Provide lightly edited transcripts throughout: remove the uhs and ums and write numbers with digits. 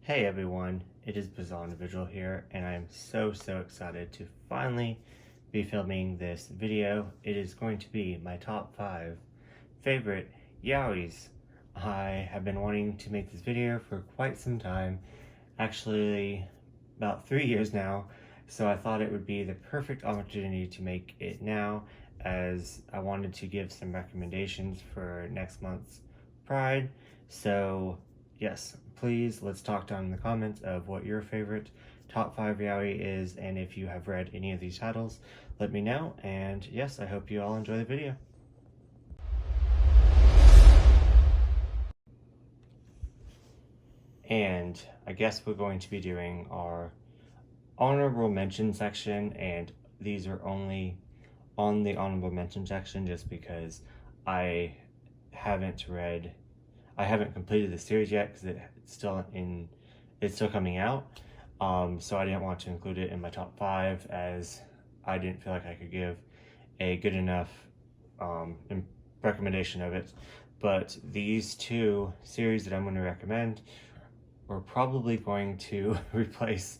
Hey everyone, it is Bizarre Individual here, and I am so excited to finally be filming this video. It is going to be my top 5 favorite yaois. I have been wanting to make this video for quite some time, actually about 3 years now, so I thought it would be the perfect opportunity to make it now, as I wanted to give some recommendations for next month's Pride. So yes, please let's talk down in the comments of what your favorite top 5 yaoi is, and if you have read any of these titles, let me know. And yes, I hope you all enjoy the video. And I guess we're going to be doing our honorable mention section, and these are only on the honorable mention section just because I haven't completed the series yet because it's still coming out. So I didn't want to include it in my top 5 as I didn't feel like I could give a good enough recommendation of it. But these two series that I'm going to recommend are probably going to replace,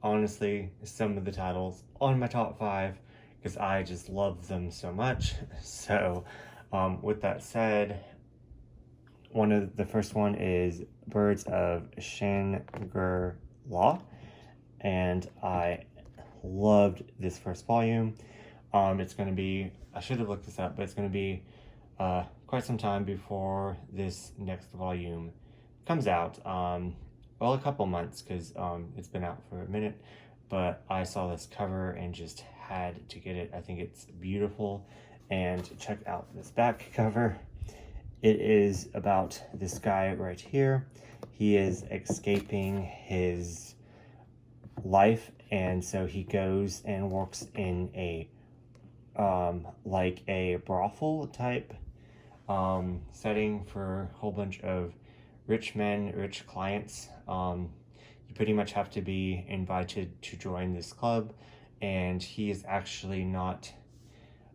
honestly, some of the titles on my top 5 because I just love them so much. So with that said, the first one is Birds of Shangri-La, and I loved this first volume. It's going to be, I should have looked this up, but it's going to be quite some time before this next volume comes out. Well, a couple months because it's been out for a minute, but I saw this cover and just had to get it. I think it's beautiful, and check out this back cover. It is about this guy right here. He is escaping his life, and so he goes and works in a like a brothel type setting for a whole bunch of rich men, rich clients. You pretty much have to be invited to join this club, and he is actually not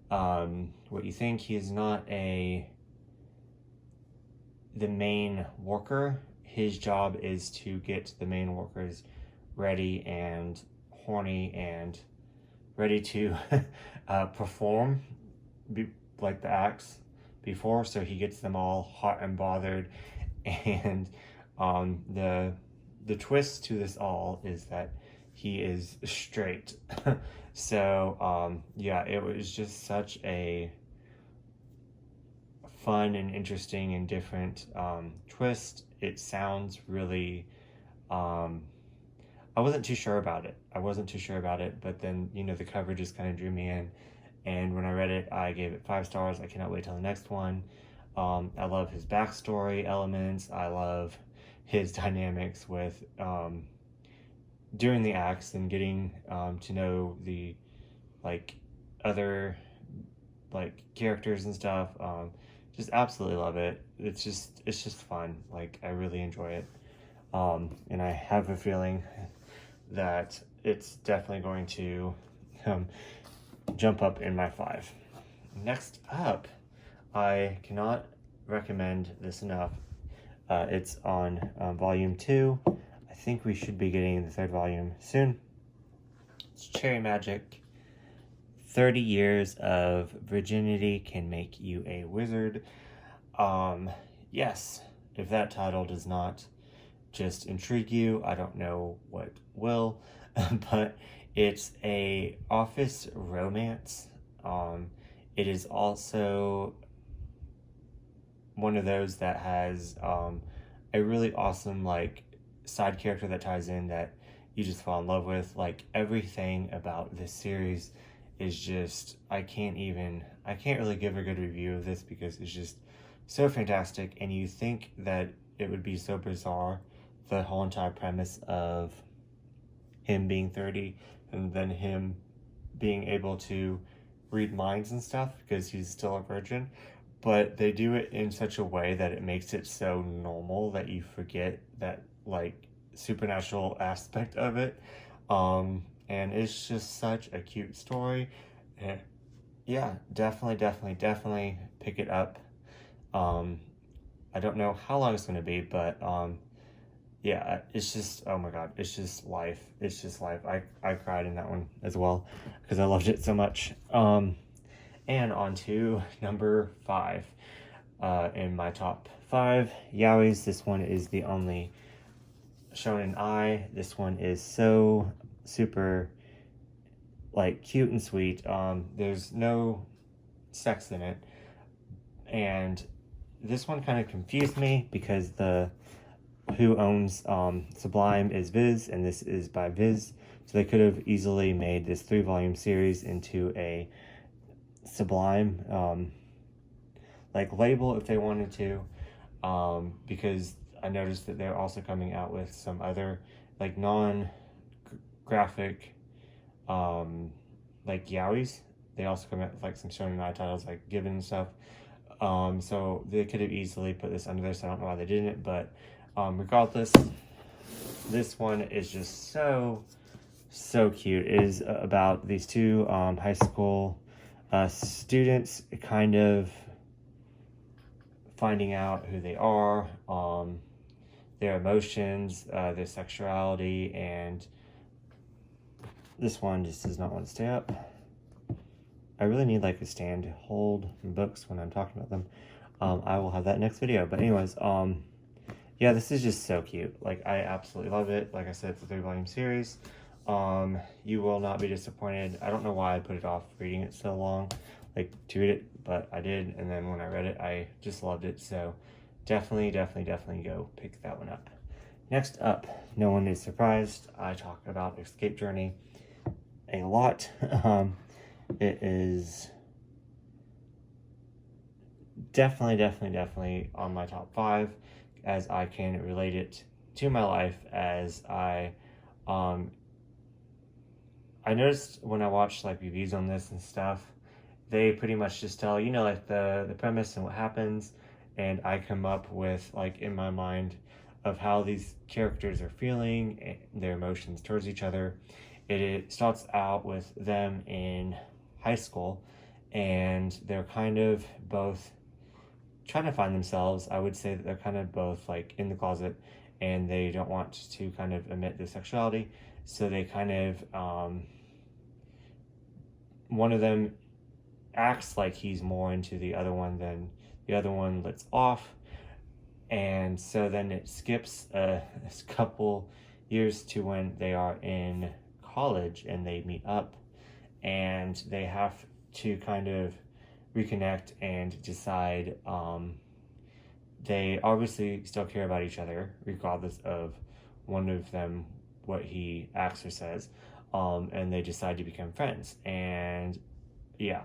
what you think. He is not the main worker. His job is to get the main workers ready and horny and ready to perform like the acts before, so he gets them all hot and bothered. And the twist to this all is that he is straight. So yeah, it was just such a fun and interesting and different twist. It sounds really I wasn't too sure about it, but then, you know, the cover just kind of drew me in, and when I read it, I gave it 5 stars. I cannot wait till the next one. I love his backstory elements. I love his dynamics with doing the acts and getting to know the other characters and stuff. Just absolutely love it. It's just fun. Like, I really enjoy it. And I have a feeling that it's definitely going to jump up in my 5. Next up, I cannot recommend this enough. It's on volume 2. I think we should be getting the 3rd volume soon. It's Cherry Magic. 30 years of virginity can make you a wizard. Yes, if that title does not just intrigue you, I don't know what will. But it's a office romance. It is also one of those that has a really awesome side character that ties in that you just fall in love with. Like, everything about this series is just, I can't really give a good review of this because it's just so fantastic. And you think that it would be so bizarre, the whole entire premise of him being 30 and then him being able to read minds and stuff because he's still a virgin, but they do it in such a way that it makes it so normal that you forget that supernatural aspect of it. And it's just such a cute story. And yeah, definitely pick it up. I don't know how long it's going to be, but yeah, it's just, oh my god, it's just life. It's just life. I cried in that one as well because I loved it so much. And on to number 5 in my top 5 yaois. This one is the only shonen ai. This one is so super like cute and sweet. There's no sex in it, and this one kind of confused me because the who owns Sublime is Viz, and this is by Viz, so they could have easily made this 3-volume series into a Sublime like label if they wanted to, because I noticed that they're also coming out with some other like non-graphic like yaois. They also come out with like some shonen ai titles like Given and stuff. So they could have easily put this under this. I don't know why they didn't, but regardless, this one is just so cute. It is about these two high school students kind of finding out who they are, their emotions, their sexuality, and this one just does not want to stay up. I really need like a stand to hold books when I'm talking about them. I will have that next video. But anyways, yeah, this is just so cute. Like, I absolutely love it. Like I said, it's a 3-volume series. You will not be disappointed. I don't know why I put it off reading it so long, like to read it, but I did. And then when I read it, I just loved it. So definitely go pick that one up. Next up, no one is surprised, I talk about Escape Journey a lot. It is definitely on my top 5, as I can relate it to my life. As I noticed when I watched like reviews on this and stuff, they pretty much just tell, you know, like the premise and what happens, and I come up with like in my mind of how these characters are feeling and their emotions towards each other. It starts out with them in high school, and they're kind of both trying to find themselves. I would say that they're kind of both like in the closet, and they don't want to kind of admit their sexuality, so they kind of one of them acts like he's more into the other one than the other one lets off, and so then it skips a couple years to when they are in college and they meet up, and they have to kind of reconnect and decide. They obviously still care about each other regardless of one of them what he acts or says, and they decide to become friends. And yeah,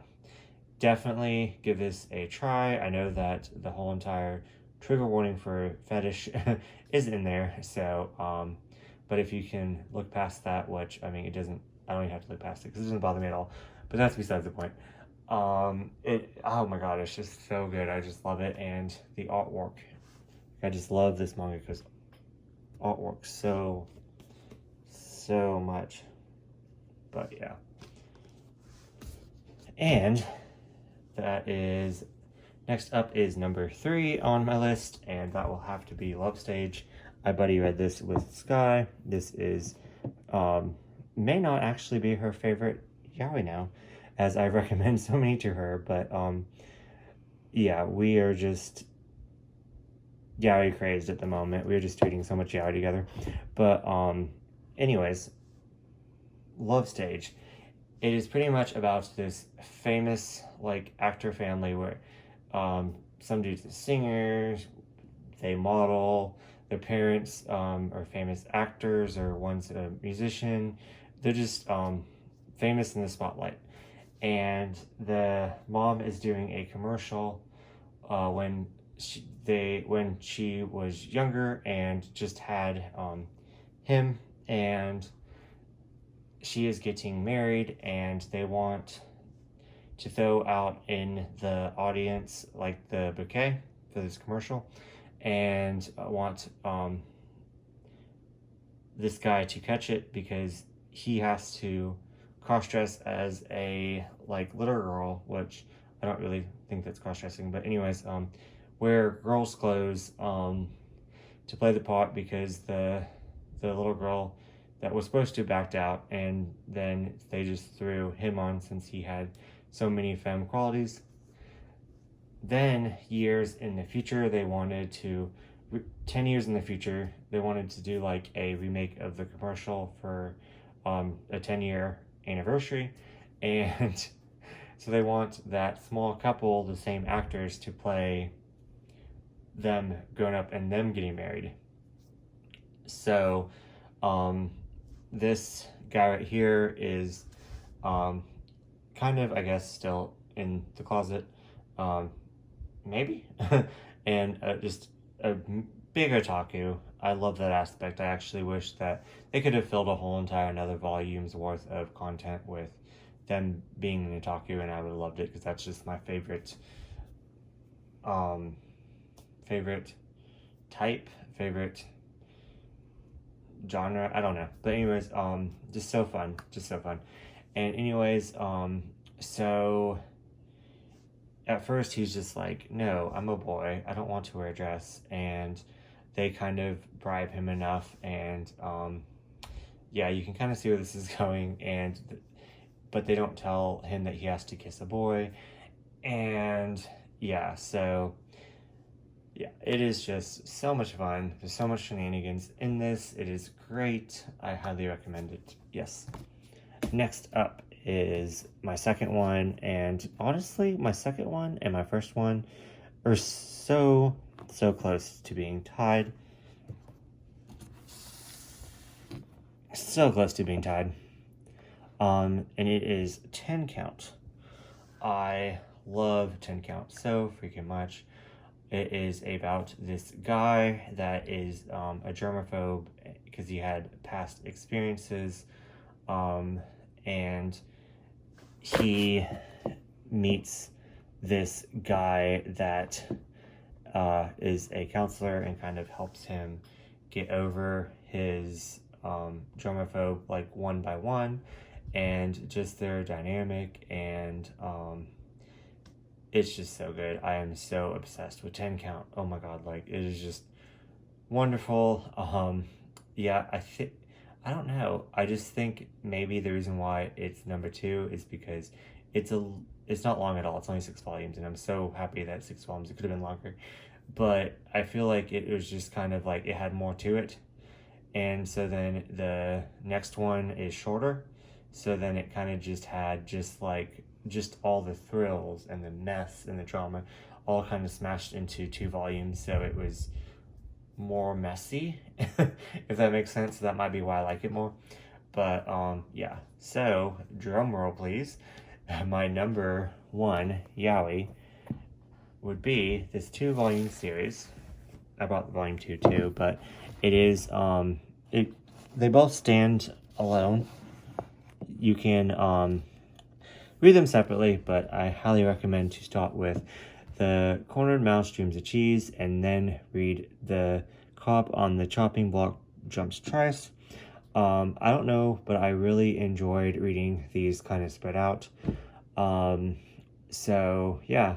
definitely give this a try. I know that the whole entire trigger warning for fetish is in there, so but if you can look past that, which I mean, it doesn't, I don't even have to look past it because it doesn't bother me at all, but that's besides the point. Oh my god, it's just so good. I just love it. And the artwork, I just love this manga because artwork so much. But yeah, and that is, next up is number 3 on my list, and that will have to be Love Stage. I buddy read this with Sky. This is may not actually be her favorite yaoi now, as I recommend so many to her, but yeah, we are just yaoi crazed at the moment. We're just reading so much yaoi together. But anyways, Love Stage. It is pretty much about this famous like actor family where some dude's a singer, they model, their parents are famous actors, or one's a musician. They're just famous in the spotlight. And the mom is doing a commercial when she was younger and just had him, and she is getting married, and they want to throw out in the audience like the bouquet for this commercial, and want this guy to catch it because he has to cross-dress as a like little girl, which I don't really think that's cross-dressing, but anyways, wear girls' clothes to play the part because the little girl that was supposed to backed out, and then they just threw him on since he had so many femme qualities. Then years in the future, they wanted to 10 years in the future, they wanted to do like a remake of the commercial for a 10-year anniversary. And so they want that small couple, the same actors, to play them growing up and them getting married. So this guy right here is kind of, I guess, still in the closet, maybe, and just a big otaku. I love that aspect. I actually wish that they could have filled a whole entire another volume's worth of content with them being an otaku, and I would have loved it because that's just my favorite type, favorite genre. I don't know, but anyways, just so fun. And anyways, so at first he's just like, no, I'm a boy, I don't want to wear a dress, and they kind of bribe him enough, and yeah, you can kind of see where this is going, and but they don't tell him that he has to kiss a boy, and yeah, so yeah, it is just so much fun. There's so much shenanigans in this. It is great. I highly recommend it. Yes. Next up is my second one, and honestly, my second one and my first one are so close to being tied. So close to being tied. And it is 10 Count. I love 10 Count so freaking much. It is about this guy that is a germaphobe because he had past experiences, and he meets this guy that is a counselor and kind of helps him get over his germaphobe, like one by one, and just their dynamic, and it's just so good. I am so obsessed with 10 Count. Oh my god, like, it is just wonderful. Yeah, I don't know. I just think maybe the reason why it's number 2 is because it's not long at all. It's only 6 volumes, and I'm so happy that 6 volumes. It could have been longer. But I feel like it was just kind of like it had more to it. And so then the next one is shorter. So then it kind of just had just all the thrills and the mess and the drama all kind of smashed into 2 volumes, so it was more messy, if that makes sense. So that might be why I like it more. But yeah, so drum roll please. My number 1 yaoi would be this 2-volume series. I brought the volume 2 too, but it is they both stand alone. You can read them separately, but I highly recommend to start with The Cornered Mouse Dreams of Cheese, and then read The Cop on the Chopping Block Jumps Twice. I don't know, but I really enjoyed reading these kind of spread out. So yeah,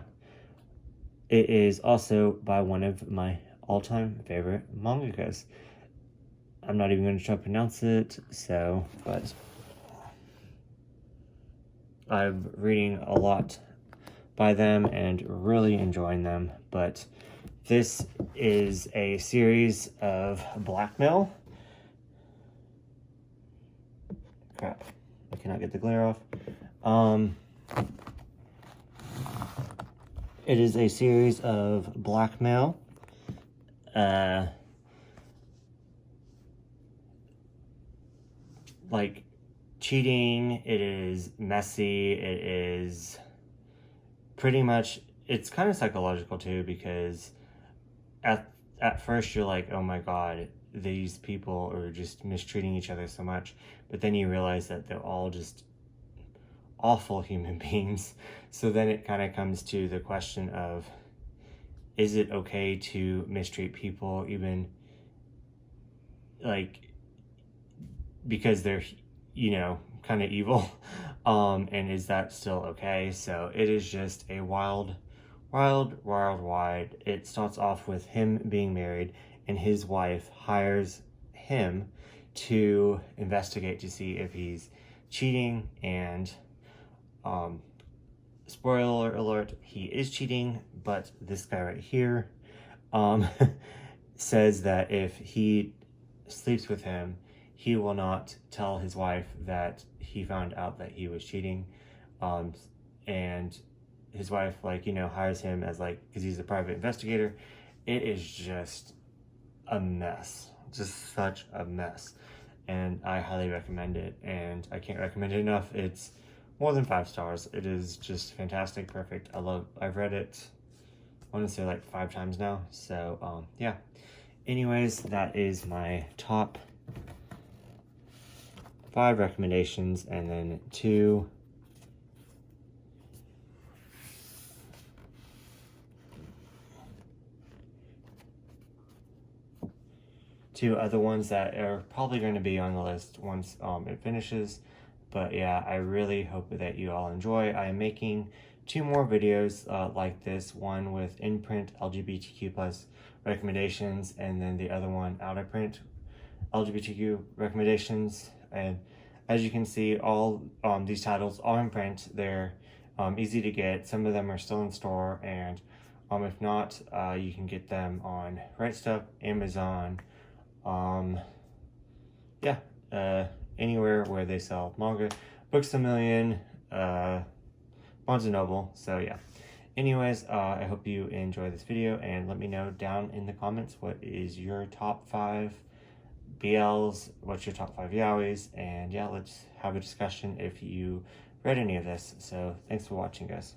it is also by one of my all-time favorite mangakas. I'm not even going to try to pronounce it, but I'm reading a lot by them and really enjoying them. But this is a series of Blackmail. Crap, I cannot get the glare off. It is a series of Blackmail. Like cheating, it is messy, it is pretty much, it's kind of psychological too, because at first you're like, oh my god, these people are just mistreating each other so much, but then you realize that they're all just awful human beings. So then it kind of comes to the question of, is it okay to mistreat people, even like because they're, kind of evil, and is that still okay? So it is just a wild ride. It starts off with him being married and his wife hires him to investigate to see if he's cheating. And spoiler alert, he is cheating, but this guy right here says that if he sleeps with him, he will not tell his wife that he found out that he was cheating. And his wife, like, you know, hires him as, like, because he's a private investigator. It is just a mess, just such a mess, and I highly recommend it, and I can't recommend it enough. It's more than 5 stars. It is just fantastic, perfect. I've read it, I want to say like 5 times now. So yeah, anyways, that is my top 5 recommendations, and then two other ones that are probably going to be on the list once it finishes. But yeah, I really hope that you all enjoy. I am making 2 more videos like this, one with in-print LGBTQ plus recommendations, and then the other one out-of-print LGBTQ recommendations. And as you can see, all these titles are in print. They're easy to get. Some of them are still in store, and if not, you can get them on Right Stuff, Amazon, anywhere where they sell manga, Books A Million, Barnes & Noble. So yeah, anyways, I hope you enjoy this video, and let me know down in the comments what is your top 5 BLs, what's your top 5 yaois, and yeah, let's have a discussion if you read any of this. So thanks for watching, guys.